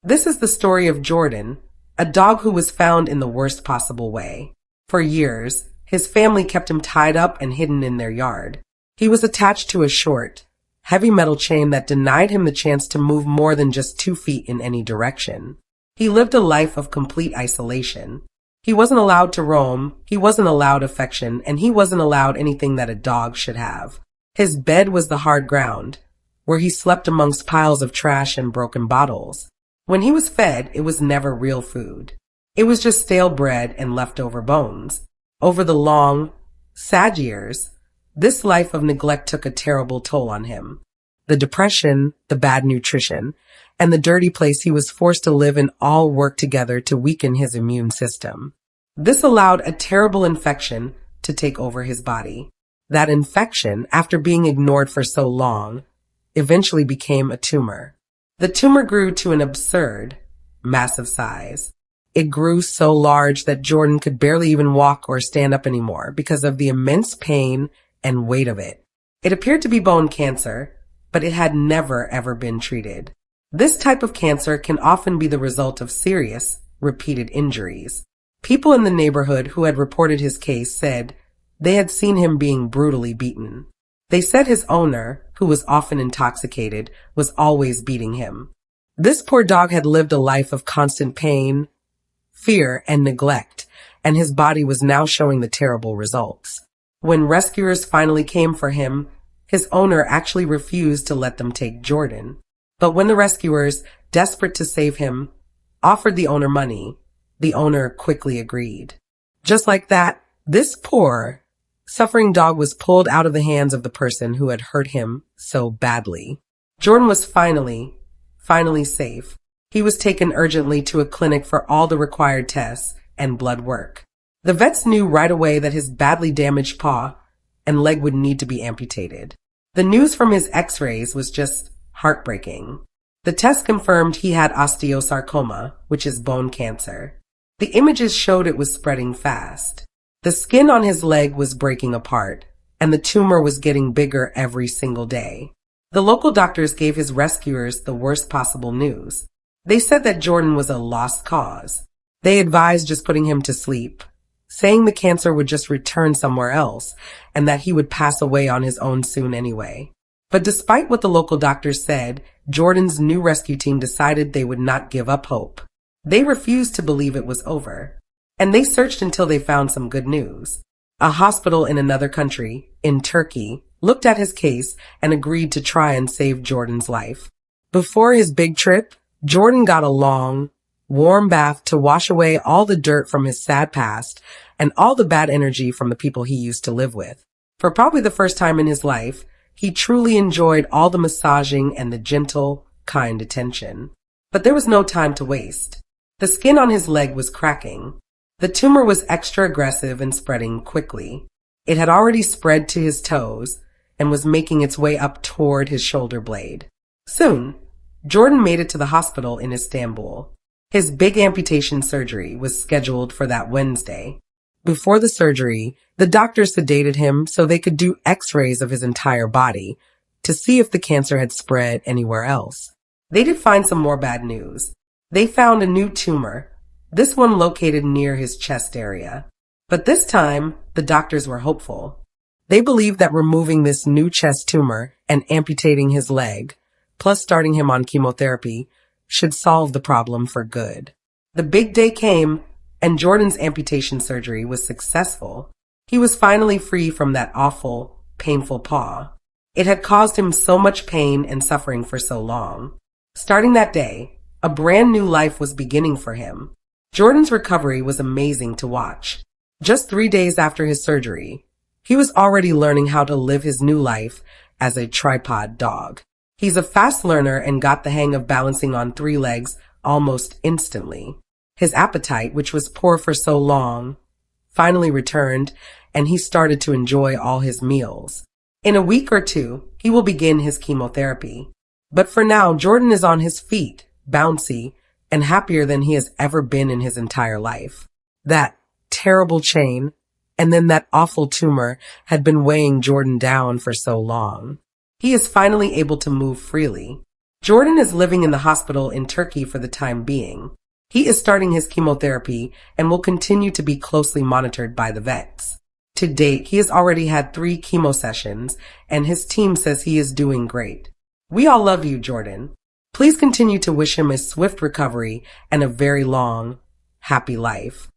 This is the story of Jordan, a dog who was found in the worst possible way. For years, his family kept him tied up and hidden in their yard. He was attached to a short, heavy metal chain that denied him the chance to move more than just 2 feet in any direction. He lived a life of complete isolation. He wasn't allowed to roam, he wasn't allowed affection, and he wasn't allowed anything that a dog should have. His bed was the hard ground, where he slept amongst piles of trash and broken bottles. When he was fed, it was never real food. It was just stale bread and leftover bones. Over the long, sad years, this life of neglect took a terrible toll on him. The depression, the bad nutrition, and the dirty place he was forced to live in all worked together to weaken his immune system. This allowed a terrible infection to take over his body. That infection, after being ignored for so long, eventually became a tumor. The tumor grew to an absurd, massive size. It grew so large that Jordan could barely even walk or stand up anymore because of the immense pain and weight of it. It appeared to be bone cancer, but it had never ever been treated. This type of cancer can often be the result of serious, repeated injuries. People in the neighborhood who had reported his case said they had seen him being brutally beaten. They said his owner, who was often intoxicated, was always beating him. This poor dog had lived a life of constant pain, fear, and neglect, and his body was now showing the terrible results. When rescuers finally came for him, his owner actually refused to let them take Jordan. But when the rescuers, desperate to save him, offered the owner money, the owner quickly agreed. Just like that, this poor, suffering dog was pulled out of the hands of the person who had hurt him so badly. Jordan was finally safe. He was taken urgently to a clinic for all the required tests and blood work. The vets knew right away that his badly damaged paw and leg would need to be amputated. The news from his x-rays was just heartbreaking. The test confirmed he had osteosarcoma, which is bone cancer. The images showed it was spreading fast. The skin on his leg was breaking apart, and the tumor was getting bigger every single day. The local doctors gave his rescuers the worst possible news. They said that Jordan was a lost cause. They advised just putting him to sleep, saying the cancer would just return somewhere else, and that he would pass away on his own soon anyway. But despite what the local doctors said, Jordan's new rescue team decided they would not give up hope. They refused to believe it was over. And they searched until they found some good news. A hospital in another country, in Turkey, looked at his case and agreed to try and save Jordan's life. Before his big trip, Jordan got a long, warm bath to wash away all the dirt from his sad past and all the bad energy from the people he used to live with. For probably the first time in his life, he truly enjoyed all the massaging and the gentle, kind attention. But there was no time to waste. The skin on his leg was cracking. The tumor was extra aggressive and spreading quickly. It had already spread to his toes and was making its way up toward his shoulder blade. Soon, Jordan made it to the hospital in Istanbul. His big amputation surgery was scheduled for that Wednesday. Before the surgery, the doctors sedated him so they could do x-rays of his entire body to see if the cancer had spread anywhere else. They did find some more bad news. They found a new tumor, this one located near his chest area. But this time, the doctors were hopeful. They believed that removing this new chest tumor and amputating his leg, plus starting him on chemotherapy, should solve the problem for good. The big day came, and Jordan's amputation surgery was successful. He was finally free from that awful, painful paw. It had caused him so much pain and suffering for so long. Starting that day, a brand new life was beginning for him. Jordan's recovery was amazing to watch. Just 3 days after his surgery, he was already learning how to live his new life as a tripod dog. He's a fast learner and got the hang of balancing on 3 legs almost instantly. His appetite, which was poor for so long, finally returned, and he started to enjoy all his meals. In a week or 2, he will begin his chemotherapy. But for now, Jordan is on his feet, bouncy, and happier than he has ever been in his entire life. That terrible chain, and then that awful tumor had been weighing Jordan down for so long. He is finally able to move freely. Jordan is living in the hospital in Turkey for the time being. He is starting his chemotherapy and will continue to be closely monitored by the vets. To date, he has already had 3 chemo sessions, and his team says he is doing great. We all love you, Jordan. Please continue to wish him a swift recovery and a very long, happy life.